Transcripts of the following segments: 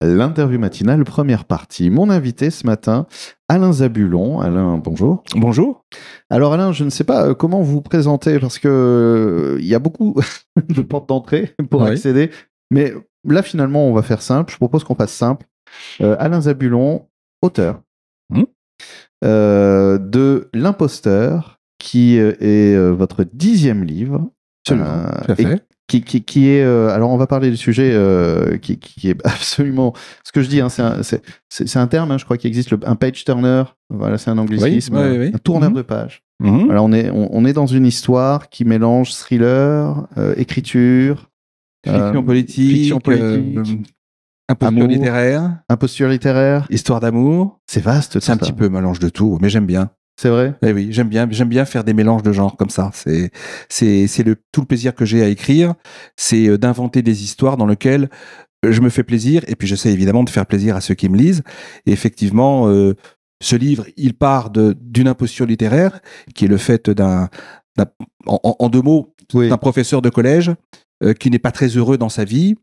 L'interview matinale, première partie. Mon invité ce matin, Alain Zabulon. Alain, bonjour. Bonjour. Alors Alain, je ne sais pas comment vous présenter parce que il y a beaucoup de portes d'entrée pour accéder. Mais là, finalement, on va faire simple. Je propose qu'on fasse simple. Alain Zabulon, auteur de L'Imposteur, qui est votre 10e livre. Absolument, tout à fait. Qui est alors on va parler du sujet qui est absolument ce que je dis, hein, c'est un terme, hein, je crois qu'il existe, un page turner, voilà, c'est un anglicisme, un tourneur de page. Voilà, on est dans une histoire qui mélange thriller, écriture, fiction politique, imposture littéraire, histoire d'amour. C'est vaste, c'est un petit peu mélange de tout, mais j'aime bien. C'est vrai? Eh oui, j'aime bien faire des mélanges de genres comme ça. C'est tout le plaisir que j'ai à écrire, c'est d'inventer des histoires dans lesquelles je me fais plaisir, et puis j'essaie évidemment de faire plaisir à ceux qui me lisent. Et effectivement, ce livre, il part d'une imposture littéraire, qui est le fait en 2 mots, d'un professeur de collège qui n'est pas très heureux dans sa vie.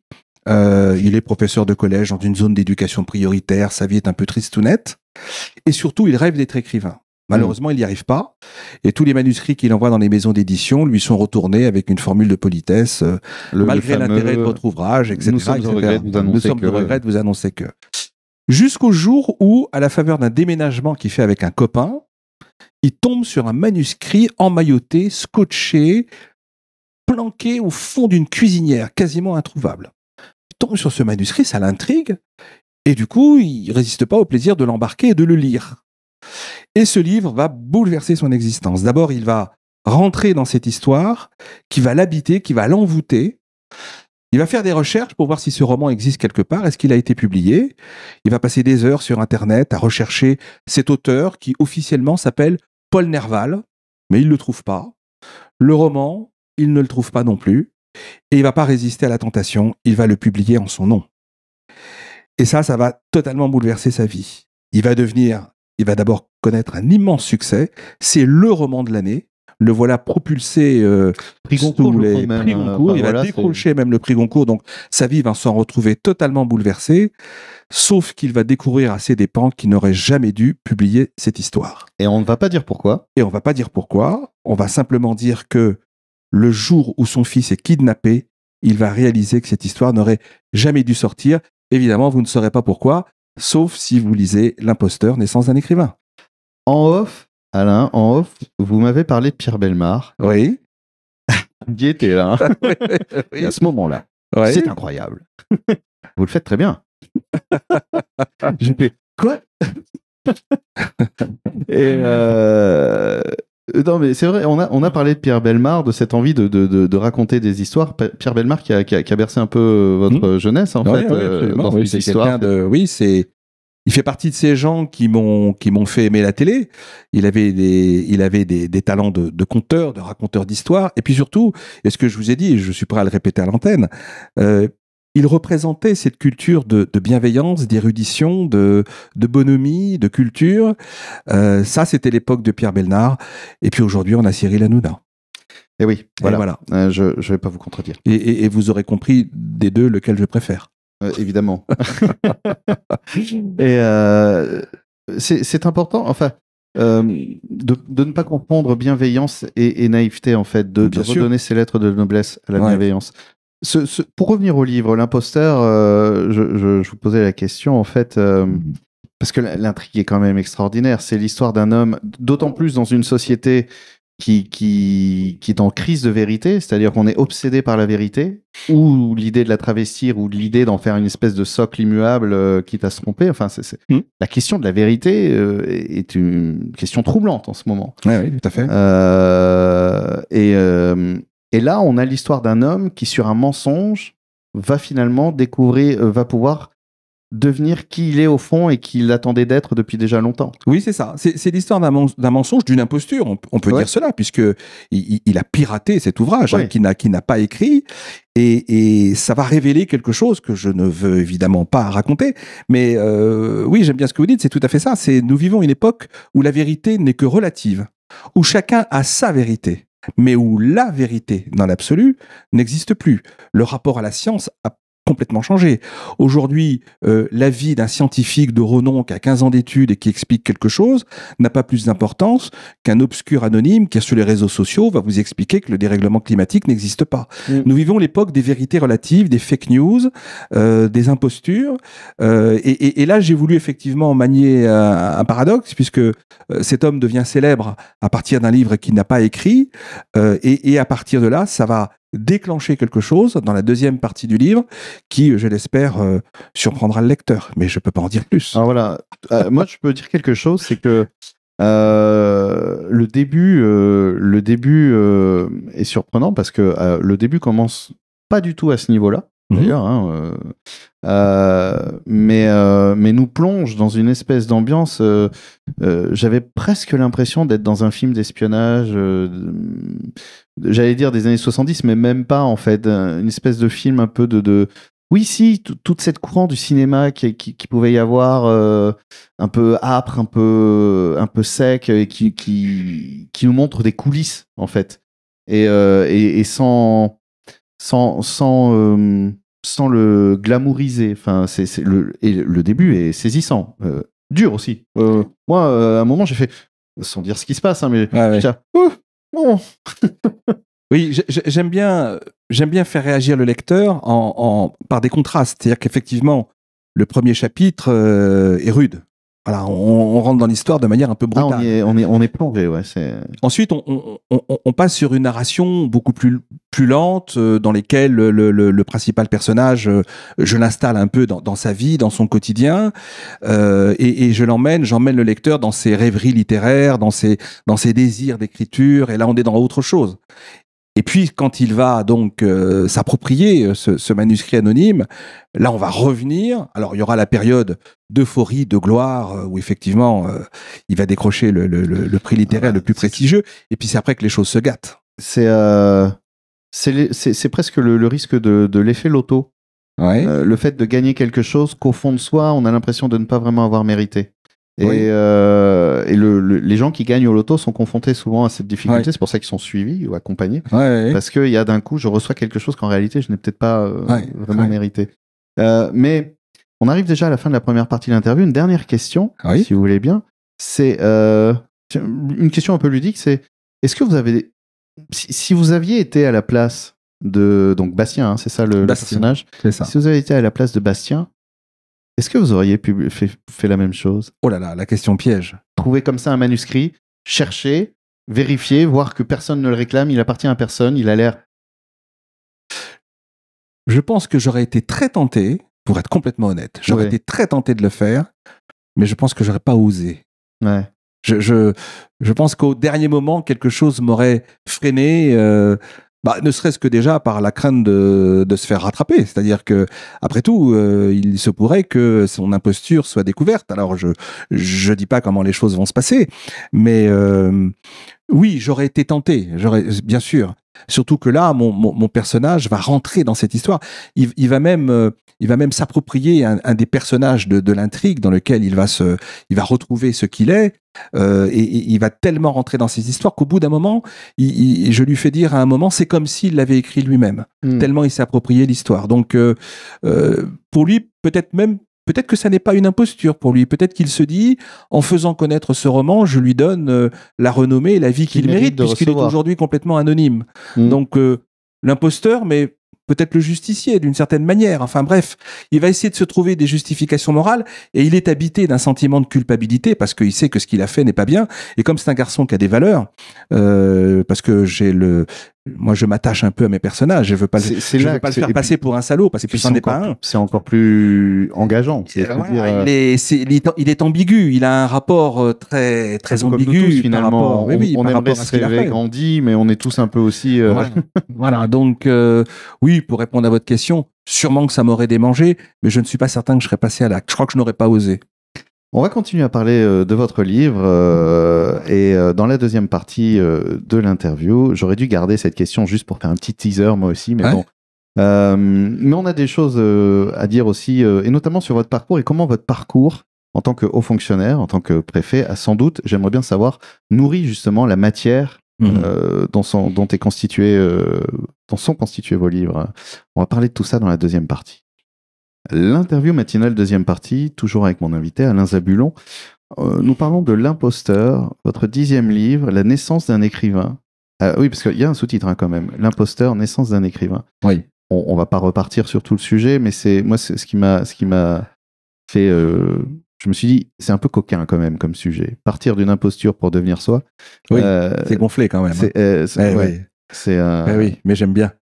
Il est professeur de collège dans une zone d'éducation prioritaire, sa vie est un peu tristounette, et surtout, il rêve d'être écrivain. Malheureusement, il n'y arrive pas. Et tous les manuscrits qu'il envoie dans les maisons d'édition lui sont retournés avec une formule de politesse. Malgré l'intérêt de votre ouvrage, etc. Nous sommes au regret de vous annoncer que. Jusqu'au jour où, à la faveur d'un déménagement qu'il fait avec un copain, il tombe sur un manuscrit emmailloté, scotché, planqué au fond d'une cuisinière, quasiment introuvable. Il tombe sur ce manuscrit, ça l'intrigue. Et du coup, il ne résiste pas au plaisir de l'embarquer et de le lire. Et ce livre va bouleverser son existence. D'abord, il va rentrer dans cette histoire qui va l'habiter, qui va l'envoûter. Il va faire des recherches pour voir si ce roman existe quelque part, est-ce qu'il a été publié. Il va passer des heures sur Internet à rechercher cet auteur qui officiellement s'appelle Paul Nerval, mais il ne le trouve pas. Le roman, il ne le trouve pas non plus. Et il ne va pas résister à la tentation, il va le publier en son nom. Et ça va totalement bouleverser sa vie. Il va d'abord connaître un immense succès. C'est le roman de l'année. Le voilà propulsé prix Goncourt, les prix Goncourt. Il va décrocher même le prix Goncourt. Donc sa vie va s'en retrouver totalement bouleversée. Sauf qu'il va découvrir à ses dépens qu'il n'aurait jamais dû publier cette histoire. Et on ne va pas dire pourquoi. On va simplement dire que le jour où son fils est kidnappé, il va réaliser que cette histoire n'aurait jamais dû sortir. Évidemment, vous ne saurez pas pourquoi. Sauf si vous lisez L'Imposteur, naissance d'un écrivain. En off, Alain, vous m'avez parlé de Pierre Bellemare. Oui. Qui était là. Oui. À ce moment-là. Oui. C'est incroyable. Vous le faites très bien. J'ai fait quoi? Et non, mais c'est vrai, on a parlé de Pierre Bellemare, de cette envie de raconter des histoires. Pierre Bellemare qui a bercé un peu votre jeunesse, en fait, dans cette histoire. Il fait partie de ces gens qui m'ont fait aimer la télé. Il avait des talents de conteur, de raconteur d'histoire. Et puis surtout, et ce que je vous ai dit, et je suis prêt à le répéter à l'antenne, il représentait cette culture de bienveillance, d'érudition, de bonhomie, de culture. Ça, c'était l'époque de Pierre Bellemare. Et puis aujourd'hui, on a Cyril Hanouna. Et oui, voilà. Je ne vais pas vous contredire. Et vous aurez compris des deux lequel je préfère. Évidemment. Et c'est important, enfin, de ne pas confondre bienveillance et naïveté, en fait, de redonner ses lettres de noblesse à la bienveillance. Pour revenir au livre, L'Imposteur, je vous posais la question, en fait, parce que l'intrigue est quand même extraordinaire. C'est l'histoire d'un homme, d'autant plus dans une société qui est en crise de vérité, c'est-à-dire qu'on est obsédé par la vérité, ou l'idée de la travestir, ou l'idée d'en faire une espèce de socle immuable, quitte à se tromper. Enfin, la question de la vérité est une question troublante en ce moment. Oui, tout à fait. Et là, on a l'histoire d'un homme qui, sur un mensonge, va finalement va pouvoir devenir qui il est au fond et qu'il attendait d'être depuis déjà longtemps. Oui, c'est ça. C'est l'histoire d'un mensonge, d'une imposture, on peut dire cela, puisqu'il a piraté cet ouvrage qu'il n'a pas écrit, et ça va révéler quelque chose que je ne veux évidemment pas raconter, mais oui, j'aime bien ce que vous dites, c'est tout à fait ça. Nous vivons une époque où la vérité n'est que relative, où chacun a sa vérité, mais où la vérité, dans l'absolu, n'existe plus. Le rapport à la science a complètement changé. Aujourd'hui, l'avis d'un scientifique de renom qui a 15 ans d'études et qui explique quelque chose n'a pas plus d'importance qu'un obscur anonyme qui est sur les réseaux sociaux va vous expliquer que le dérèglement climatique n'existe pas. Nous vivons l'époque des vérités relatives, des fake news, des impostures. Et là, j'ai voulu effectivement manier un paradoxe, puisque cet homme devient célèbre à partir d'un livre qu'il n'a pas écrit. Et à partir de là, ça va déclencher quelque chose dans la deuxième partie du livre qui, je l'espère, surprendra le lecteur. Mais je ne peux pas en dire plus. Alors voilà, moi je peux dire quelque chose, c'est que le début est surprenant parce que le début commence pas du tout à ce niveau-là, d'ailleurs, mais nous plonge dans une espèce d'ambiance. J'avais presque l'impression d'être dans un film d'espionnage, j'allais dire des années 70, mais même pas en fait, une espèce de film un peu de oui, si, toute cette courant du cinéma qui pouvait y avoir, un peu âpre, un peu sec, et qui nous montre des coulisses en fait, et sans le glamouriser. Enfin, le début est saisissant, dur aussi. Moi, à un moment, j'ai fait, sans dire ce qui se passe, hein, mais bon. Oui, j'aime bien faire réagir le lecteur par des contrastes. C'est-à-dire qu'effectivement, le premier chapitre est rude. Voilà, on rentre dans l'histoire de manière un peu brutale. On est plongé, ouais. Ensuite, on passe sur une narration beaucoup plus lente, dans lesquelles le principal personnage, je l'installe un peu dans sa vie, dans son quotidien, et j'emmène le lecteur dans ses rêveries littéraires, dans ses désirs d'écriture, et là on est dans autre chose. Et puis, quand il va donc s'approprier ce manuscrit anonyme, là, on va revenir. Alors, il y aura la période d'euphorie, de gloire, où effectivement, il va décrocher le prix littéraire le plus prestigieux. Et puis, c'est après que les choses se gâtent. C'est presque le risque de l'effet loto. Ouais. Le fait de gagner quelque chose qu'au fond de soi, on a l'impression de ne pas vraiment avoir mérité. Et, oui. Les gens qui gagnent au loto sont confrontés souvent à cette difficulté. Ouais. C'est pour ça qu'ils sont suivis ou accompagnés. Ouais. Parce qu'il y a d'un coup, je reçois quelque chose qu'en réalité, je n'ai peut-être pas vraiment mérité. Mais on arrive déjà à la fin de la première partie de l'interview. Une dernière question, si vous voulez bien. C'est une question un peu ludique. C'est, est-ce que vous avez... Si vous aviez été à la place de... Donc Bastien, hein, c'est ça le personnage. C'est ça. Si vous avez été à la place de Bastien, est-ce que vous auriez fait la même chose? Oh là là, la question piège. Trouver comme ça un manuscrit, chercher, vérifier, voir que personne ne le réclame, il appartient à personne, il a l'air... Je pense que j'aurais été très tenté, pour être complètement honnête, j'aurais été très tenté de le faire, mais je pense que j'aurais pas osé. Ouais. Je pense qu'au dernier moment, quelque chose m'aurait freiné, ne serait-ce que déjà par la crainte de se faire rattraper. C'est-à-dire que, après tout, il se pourrait que son imposture soit découverte. Alors, je dis pas comment les choses vont se passer, mais oui, j'aurais été tenté, bien sûr. Surtout que là, mon personnage va rentrer dans cette histoire. Il va même s'approprier un des personnages de l'intrigue dans lequel il va retrouver ce qu'il est, et il va tellement rentrer dans ces histoires qu'au bout d'un moment, je lui fais dire à un moment, c'est comme s'il l'avait écrit lui-même. Tellement il s'est approprié l'histoire. Donc, pour lui, peut-être que ça n'est pas une imposture pour lui. Peut-être qu'il se dit, en faisant connaître ce roman, je lui donne la renommée et la vie qu'il mérite, puisqu'il est aujourd'hui complètement anonyme. Donc, l'imposteur, mais peut-être le justicier d'une certaine manière. Enfin bref, il va essayer de se trouver des justifications morales, et il est habité d'un sentiment de culpabilité parce qu'il sait que ce qu'il a fait n'est pas bien. Et comme c'est un garçon qui a des valeurs, parce que moi, je m'attache un peu à mes personnages. Je veux pas le faire passer pour un salaud, parce que c'en est pas un. C'est encore plus engageant. Il est ambigu. Il a un rapport très, très ambigu. Comme nous tous, finalement. On aimerait se rêver grandi, mais on est tous un peu aussi... Voilà. Donc, oui, pour répondre à votre question, sûrement que ça m'aurait démangé, mais je ne suis pas certain que je serais passé à l'acte. Je crois que je n'aurais pas osé. On va continuer à parler de votre livre, et dans la deuxième partie de l'interview, j'aurais dû garder cette question juste pour faire un petit teaser moi aussi, mais bon. Mais on a des choses à dire aussi, et notamment sur votre parcours et comment votre parcours en tant que haut fonctionnaire, en tant que préfet, a sans doute, j'aimerais bien savoir, nourri justement la matière dont sont constitués vos livres. On va parler de tout ça dans la deuxième partie. L'interview matinale, deuxième partie, toujours avec mon invité Alain Zabulon. Nous parlons de L'Imposteur, votre 10e livre, La naissance d'un écrivain. Oui, parce qu'il y a un sous-titre quand même. L'Imposteur, naissance d'un écrivain. Oui. On va pas repartir sur tout le sujet, mais c'est ce qui m'a fait. Je me suis dit, c'est un peu coquin quand même comme sujet. Partir d'une imposture pour devenir soi. Oui, c'est gonflé quand même. Oui, mais j'aime bien.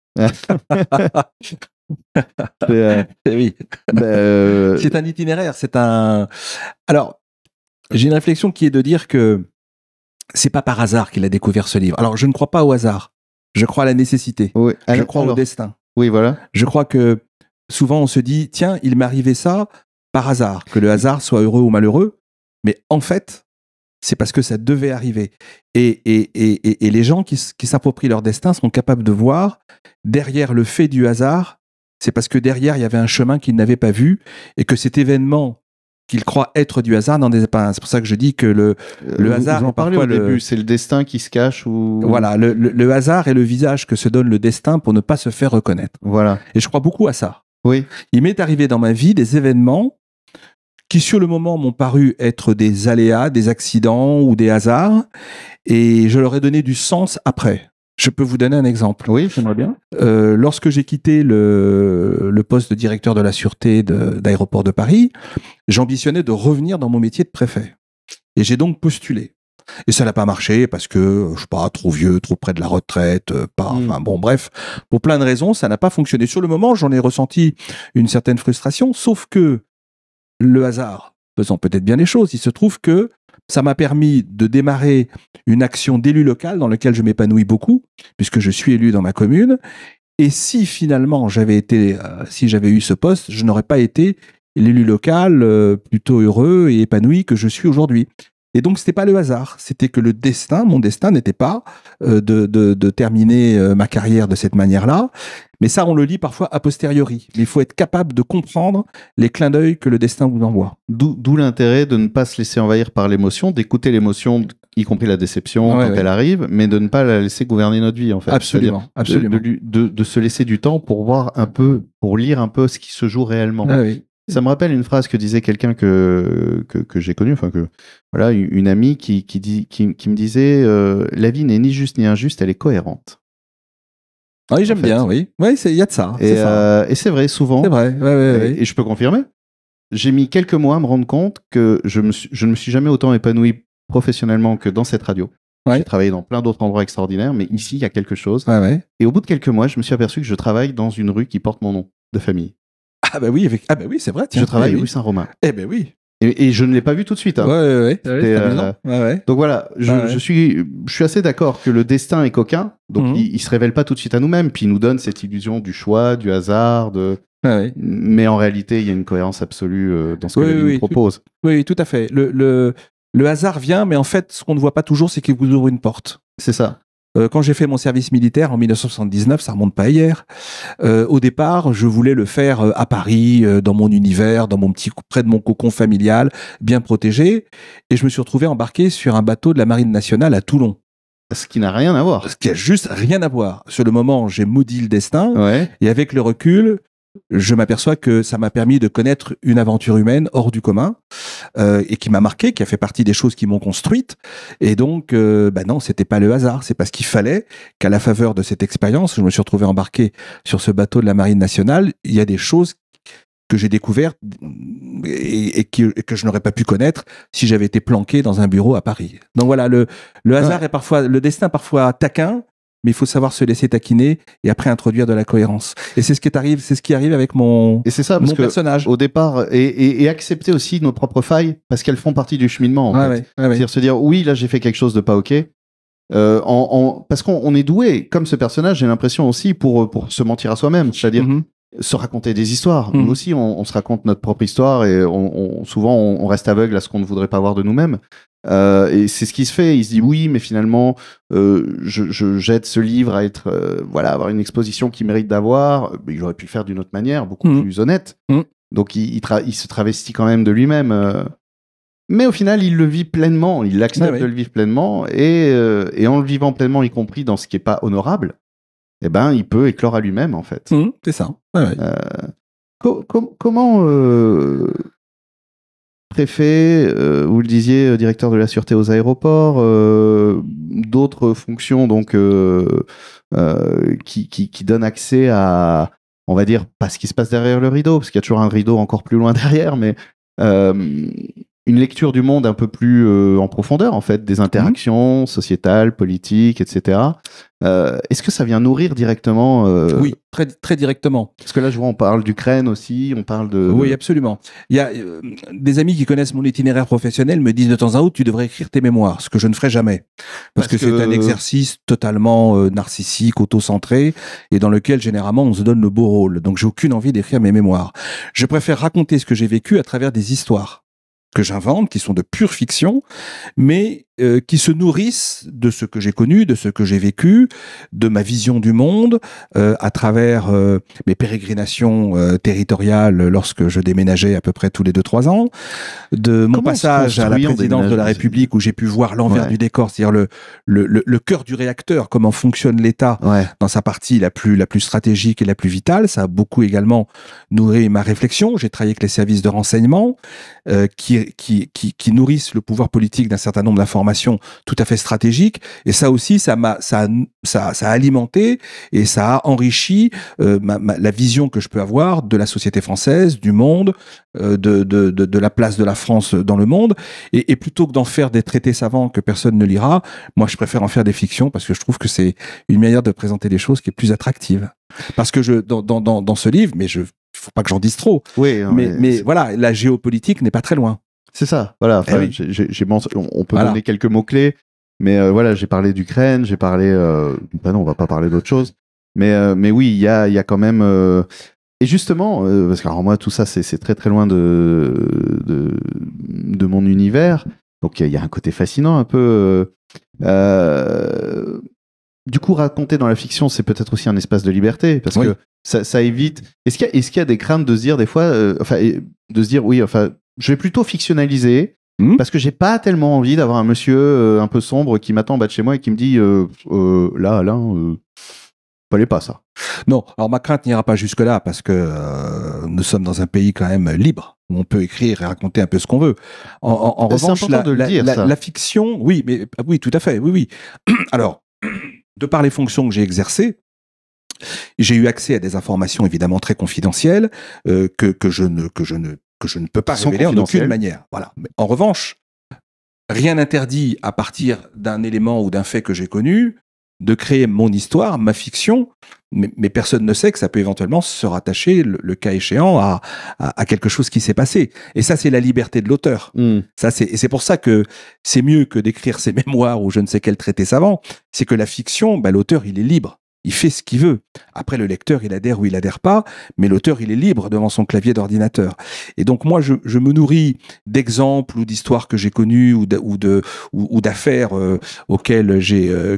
Oui. C'est un itinéraire, Alors, j'ai une réflexion qui est de dire que c'est pas par hasard qu'il a découvert ce livre. Alors, je ne crois pas au hasard. Je crois à la nécessité. Oui. Je crois au destin. Oui, voilà. Je crois que souvent on se dit, tiens, il m'est arrivé ça par hasard, que le hasard soit heureux ou malheureux. Mais en fait, c'est parce que ça devait arriver. Et les gens qui s'approprient leur destin sont capables de voir derrière le fait du hasard, c'est parce que derrière il y avait un chemin qu'ils n'avaient pas vu et que cet événement qu'ils croient être du hasard n'en est pas un. C'est pour ça que je dis que le hasard. Vous en parlez au début, c'est le destin qui se cache ou. Voilà, le hasard est le visage que se donne le destin pour ne pas se faire reconnaître. Voilà. Et je crois beaucoup à ça. Oui. Il m'est arrivé dans ma vie des événements qui sur le moment m'ont paru être des aléas, des accidents ou des hasards, et je leur ai donné du sens après. Je peux vous donner un exemple. Oui, j'aimerais bien. Lorsque j'ai quitté le poste de directeur de la sûreté d'aéroport de Paris, j'ambitionnais de revenir dans mon métier de préfet. Et j'ai donc postulé. Et ça n'a pas marché parce que, je sais pas, trop vieux, trop près de la retraite, enfin bon, bref, pour plein de raisons, ça n'a pas fonctionné. Sur le moment, j'en ai ressenti une certaine frustration, sauf que le hasard faisant peut-être bien les choses, il se trouve que ça m'a permis de démarrer une action d'élu local dans laquelle je m'épanouis beaucoup, puisque je suis élu dans ma commune. Et si finalement si j'avais eu ce poste, je n'aurais pas été l'élu local plutôt heureux et épanoui que je suis aujourd'hui. Et donc, c'était pas le hasard, c'était que mon destin n'était pas de terminer ma carrière de cette manière-là. Mais ça, on le lit parfois a posteriori. Mais il faut être capable de comprendre les clins d'œil que le destin vous envoie. D'où l'intérêt de ne pas se laisser envahir par l'émotion, d'écouter l'émotion, y compris la déception quand elle arrive, mais de ne pas la laisser gouverner notre vie, en fait. Absolument, absolument. De se laisser du temps pour voir un peu, pour lire un peu ce qui se joue réellement. Ah oui. Ça me rappelle une phrase que disait quelqu'un que j'ai connu, enfin voilà, une amie qui me disait la vie n'est ni juste ni injuste, elle est cohérente. Oui, j'aime bien, oui. Oui, il y a de ça. Et c'est vrai, souvent. C'est vrai, et je peux confirmer. J'ai mis quelques mois à me rendre compte que je ne me suis jamais autant épanoui professionnellement que dans cette radio. Ouais. J'ai travaillé dans plein d'autres endroits extraordinaires, mais ici, il y a quelque chose. Et au bout de quelques mois, je me suis aperçu que je travaille dans une rue qui porte mon nom de famille. Ah bah oui, c'est vrai. Tiens. Je travaille rue Saint-Romain. Eh ben oui. Et je ne l'ai pas vu tout de suite. Hein. Ouais. Donc voilà, je suis assez d'accord que le destin est coquin, donc il se révèle pas tout de suite à nous-mêmes, puis il nous donne cette illusion du choix, du hasard, mais en réalité, il y a une cohérence absolue dans ce que la vie nous propose. Oui, tout à fait. Le hasard vient, mais en fait, ce qu'on ne voit pas toujours, c'est qu'il vous ouvre une porte. C'est ça. Quand j'ai fait mon service militaire en 1979, ça remonte pas hier. Au départ, je voulais le faire à Paris, dans mon univers, près de mon cocon familial, bien protégé. Et je me suis retrouvé embarqué sur un bateau de la Marine nationale à Toulon. Ce qui n'a rien à voir. Ce qui a juste rien à voir. Sur le moment, j'ai maudit le destin. Et avec le recul, je m'aperçois que ça m'a permis de connaître une aventure humaine hors du commun et qui m'a marqué, qui a fait partie des choses qui m'ont construite. Et donc, non, c'était pas le hasard. C'est parce qu'il fallait qu'à la faveur de cette expérience, je me suis retrouvé embarqué sur ce bateau de la Marine nationale. Il y a des choses que j'ai découvertes et que je n'aurais pas pu connaître si j'avais été planqué dans un bureau à Paris. Donc voilà, le hasard est parfois, le destin parfois taquin, mais il faut savoir se laisser taquiner et après introduire de la cohérence. Et c'est ce qui arrive avec mon personnage. Au départ, et accepter aussi nos propres failles, parce qu'elles font partie du cheminement. C'est-à-dire se dire, oui, là j'ai fait quelque chose de pas ok. Parce qu'on est doué, comme ce personnage, j'ai l'impression aussi, pour se mentir à soi-même. C'est-à-dire se raconter des histoires. Nous aussi, on se raconte notre propre histoire et souvent on reste aveugle à ce qu'on ne voudrait pas voir de nous-mêmes. Et c'est ce qui se fait. Il se dit oui, mais finalement, j'aide ce livre à être, avoir une exposition qu'il mérite d'avoir. Mais j'aurais pu le faire d'une autre manière, beaucoup plus honnête. Donc il se travestit quand même de lui-même. Mais au final, il le vit pleinement. Il accepte de le vivre pleinement et en le vivant pleinement, y compris dans ce qui est pas honorable. Il peut éclore à lui-même, en fait. C'est ça. Comment préfet, vous le disiez, directeur de la sûreté aux aéroports, d'autres fonctions donc qui donnent accès à, on va dire, pas ce qui se passe derrière le rideau, parce qu'il y a toujours un rideau encore plus loin derrière, mais une lecture du monde un peu plus en profondeur, en fait, des interactions sociétales, politiques, etc. Est-ce que ça vient nourrir directement Oui, très, très directement. Parce que là, je vois, on parle d'Ukraine aussi, on parle de... Oui, absolument. Il y a des amis qui connaissent mon itinéraire professionnel me disent de temps en temps, tu devrais écrire tes mémoires, ce que je ne ferai jamais. Parce que c'est un exercice totalement narcissique, auto-centré, et dans lequel, généralement, on se donne le beau rôle. Donc, j'ai aucune envie d'écrire mes mémoires. Je préfère raconter ce que j'ai vécu à travers des histoires que j'invente, qui sont de pure fiction, mais qui se nourrissent de ce que j'ai connu, de ce que j'ai vécu, de ma vision du monde, à travers mes pérégrinations territoriales lorsque je déménageais à peu près tous les 2-3 ans, de mon passage à la présidence de la République où j'ai pu voir l'envers du décor, c'est-à-dire le cœur du réacteur, comment fonctionne l'État dans sa partie la plus stratégique et la plus vitale. Ça a beaucoup également nourri ma réflexion. J'ai travaillé avec les services de renseignement qui nourrissent le pouvoir politique d'un certain nombre d'informations tout à fait stratégiques, et ça aussi ça a alimenté et ça a enrichi la vision que je peux avoir de la société française, du monde, de la place de la France dans le monde, et plutôt que d'en faire des traités savants que personne ne lira, moi je préfère en faire des fictions parce que je trouve que c'est une manière de présenter les choses qui est plus attractive. Parce que dans ce livre, mais faut pas que j'en dise trop. Oui, mais voilà, la géopolitique n'est pas très loin. C'est ça, voilà. Enfin, on peut donner quelques mots-clés, mais voilà, j'ai parlé d'Ukraine, j'ai parlé... non, on va pas parler d'autre chose. Mais oui, il y a quand même... Et justement, parce que alors moi, tout ça, c'est très très loin de mon univers, donc il y a un côté fascinant un peu... Du coup, raconter dans la fiction, c'est peut-être aussi un espace de liberté, parce que ça évite... Est-ce qu'il y a des craintes de se dire des fois... de se dire, oui, je vais plutôt fictionnaliser, parce que j'ai pas tellement envie d'avoir un monsieur un peu sombre qui m'attend en bas de chez moi et qui me dit là, Alain, fallait pas ça. Non, alors ma crainte n'ira pas jusque-là, parce que nous sommes dans un pays quand même libre, où on peut écrire et raconter un peu ce qu'on veut. En revanche, la fiction, oui, tout à fait, oui. Alors, de par les fonctions que j'ai exercées, j'ai eu accès à des informations évidemment très confidentielles que je ne peux pas révéler en aucune manière. Voilà. Mais en revanche, rien n'interdit, à partir d'un élément ou d'un fait que j'ai connu, de créer mon histoire, ma fiction, mais personne ne sait que ça peut éventuellement se rattacher, le cas échéant, à quelque chose qui s'est passé. Et ça, c'est la liberté de l'auteur. Et c'est pour ça que c'est mieux que d'écrire ses mémoires ou je ne sais quel traité savant. C'est que la fiction, l'auteur, il est libre. Il fait ce qu'il veut. Après, le lecteur, il adhère ou il adhère pas, mais l'auteur, il est libre devant son clavier d'ordinateur. Et donc, moi, je me nourris d'exemples ou d'histoires que j'ai connues ou d'affaires auxquelles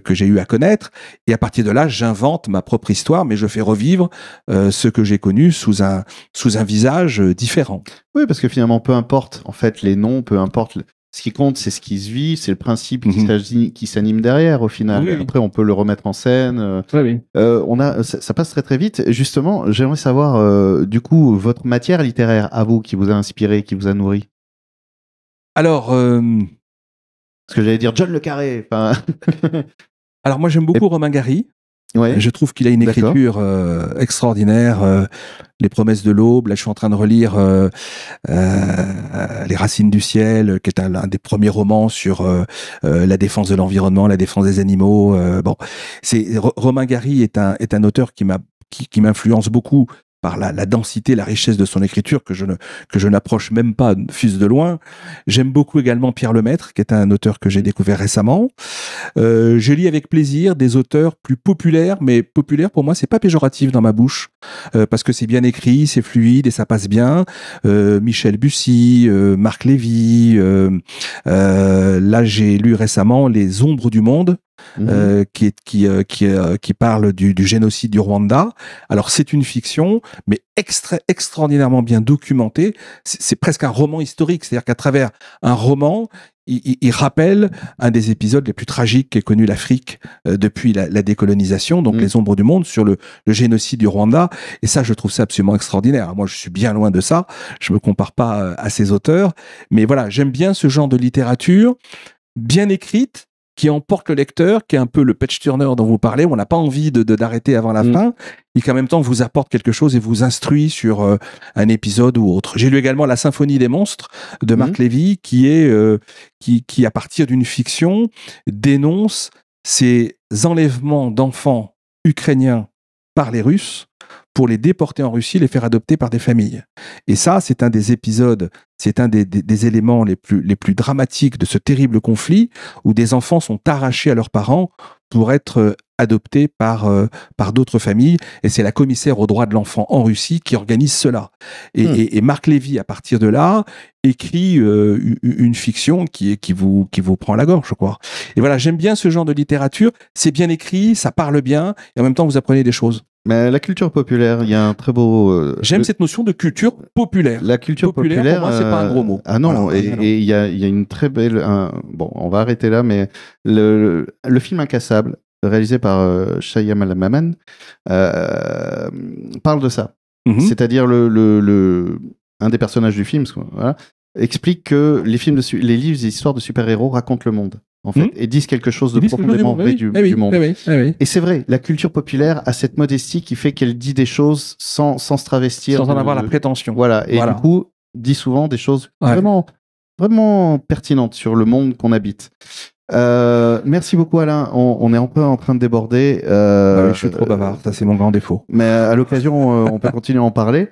que j'ai eu à connaître. Et à partir de là, j'invente ma propre histoire, mais je fais revivre ce que j'ai connu sous un visage différent. Oui, parce que finalement, peu importe, en fait, les noms, peu importe... Ce qui compte, c'est ce qui se vit, c'est le principe qui s'anime derrière, au final. Oui. Après, on peut le remettre en scène. Oui. Ça passe très très vite. Justement, j'aimerais savoir, du coup, votre matière littéraire, à vous, qui vous a inspiré, qui vous a nourri. Alors... Parce que j'allais dire John Le Carré. Alors, moi, j'aime beaucoup Romain Gary. Ouais. Je trouve qu'il a une écriture extraordinaire. Les promesses de l'aube. Là, je suis en train de relire Les Racines du ciel, qui est un des premiers romans sur la défense de l'environnement, la défense des animaux. Romain Gary est un auteur qui m'influence beaucoup par la densité, la richesse de son écriture que je n'approche même pas, fût-ce de loin. J'aime beaucoup également Pierre Lemaitre, qui est un auteur que j'ai découvert récemment. Je lis avec plaisir des auteurs plus populaires, mais populaire pour moi, c'est pas péjoratif dans ma bouche, parce que c'est bien écrit, c'est fluide et ça passe bien. Michel Bussy, Marc Lévy. Là, j'ai lu récemment Les Ombres du monde. Qui parle du génocide du Rwanda. Alors c'est une fiction, mais extraordinairement bien documentée. C'est presque un roman historique, c'est-à-dire qu'à travers un roman, il rappelle un des épisodes les plus tragiques qu'ait connu l'Afrique depuis la décolonisation, donc Les Ombres du Monde, sur le génocide du Rwanda. Et ça, je trouve ça absolument extraordinaire. Alors moi, je suis bien loin de ça. Je me compare pas à ces auteurs. Mais voilà, j'aime bien ce genre de littérature bien écrite, qui emporte le lecteur, qui est un peu le page turner dont vous parlez, où on n'a pas envie d'arrêter avant la fin, et qui en même temps vous apporte quelque chose et vous instruit sur un épisode ou autre. J'ai lu également La Symphonie des monstres de Marc Lévy, qui à partir d'une fiction dénonce ces enlèvements d'enfants ukrainiens par les Russes pour les déporter en Russie, les faire adopter par des familles. Et ça, c'est un des épisodes, c'est un des éléments les plus dramatiques de ce terrible conflit, où des enfants sont arrachés à leurs parents pour être adoptés par d'autres familles. Et c'est la commissaire aux droits de l'enfant en Russie qui organise cela. Et Marc Lévy, à partir de là, écrit une fiction qui vous prend à la gorge, je crois. Et voilà, j'aime bien ce genre de littérature. C'est bien écrit, ça parle bien, et en même temps, vous apprenez des choses. Mais la culture populaire, il y a un très beau... J'aime cette notion de culture populaire. La culture populaire, pour moi, c'est pas un gros mot. Ah non, voilà, et il y a une très belle... bon, on va arrêter là, mais le film Incassable, réalisé par Shyamalan, parle de ça. C'est-à-dire un des personnages du film, voilà, explique que les livres d'histoire de super-héros racontent le monde. En fait, et disent quelque chose de profondément vrai du monde. Et c'est vrai, la culture populaire a cette modestie qui fait qu'elle dit des choses sans se travestir. Sans en avoir la prétention. Voilà, et du coup, dit souvent des choses vraiment pertinentes sur le monde qu'on habite. Merci beaucoup Alain, on est un peu en train de déborder. Je suis trop bavard, ça c'est mon grand défaut. Mais à l'occasion, on peut continuer à en parler.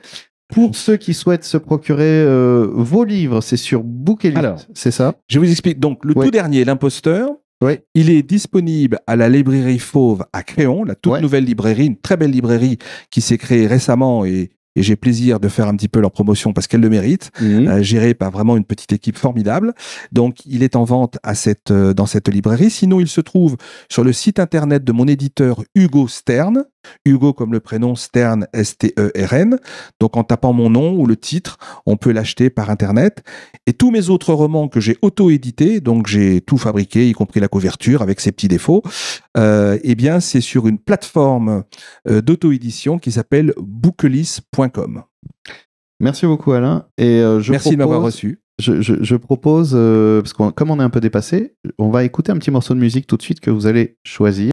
Pour ceux qui souhaitent se procurer vos livres, c'est sur Bookelist, c'est ça? Je vous explique. Donc, le tout dernier, L'Imposteur, il est disponible à la librairie Fauve à Créon, la toute nouvelle librairie, une très belle librairie qui s'est créée récemment et j'ai plaisir de faire un petit peu leur promotion parce qu'elle le mérite, gérée par vraiment une petite équipe formidable. Donc, il est en vente dans cette librairie. Sinon, il se trouve sur le site internet de mon éditeur Hugo Stern. Hugo comme le prénom, Stern, S-T-E-R-N. Donc, en tapant mon nom ou le titre, on peut l'acheter par internet. Et tous mes autres romans que j'ai auto-édités, donc j'ai tout fabriqué, y compris la couverture avec ses petits défauts, eh bien, c'est sur une plateforme d'auto-édition qui s'appelle bookelist.com. Merci beaucoup Alain. Et merci de m'avoir reçu. Je propose, parce que comme on est un peu dépassé, on va écouter un petit morceau de musique tout de suite que vous allez choisir.